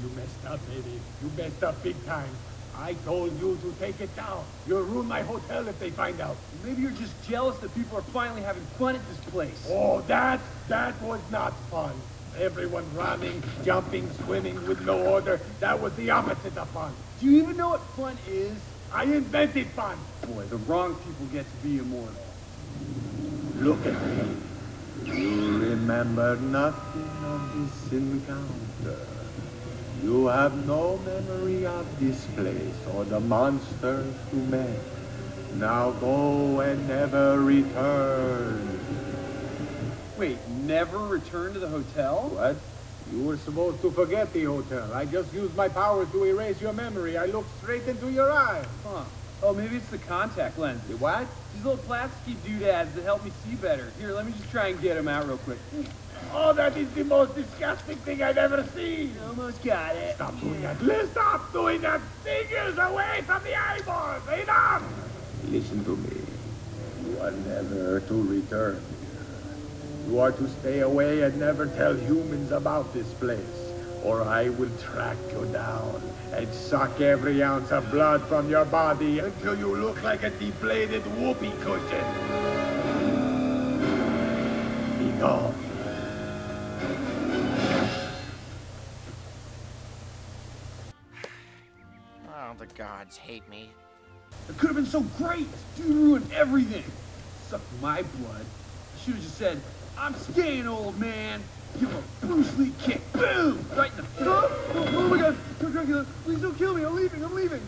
you messed up, baby. You messed up big time. I told you to take it down. You'll ruin my hotel if they find out. Maybe you're just jealous that people are finally having fun at this place. Oh, that was not fun. Everyone running, jumping, swimming with no order. That was the opposite of fun. Do you even know what fun is? I invented fun. Boy, the wrong people get to be immortal. Look at me. You remember nothing of this encounter. You have no memory of this place or the monsters you met. Now go and never return. Wait, never return to the hotel? What? You were supposed to forget the hotel. I just used my powers to erase your memory. I looked straight into your eyes. Huh. Oh, maybe it's the contact lens. The what? These little plastic doodads that help me see better. Here, let me just try and get them out real quick. Oh, that is the most disgusting thing I've ever seen. Almost got it. Stop doing that. Let's stop doing that. Fingers away from the eyeballs. Enough. Listen to me. You are never to return here. You are to stay away and never tell humans about this place, or I will track you down and suck every ounce of blood from your body until you look like a deflated whoopee cushion. Be gone. Oh, the gods hate me. It could have been so great. Dude ruined everything. Sucked my blood. I should have just said, I'm staying, old man. Give him a Bruce Lee kick. Boom! Right in the... Oh my god! Dracula, please don't kill me. I'm leaving.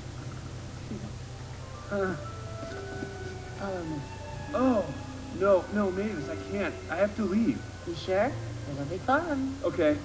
Oh. No, Mavis, I can't. I have to leave. You sure? It'll be fun. Okay.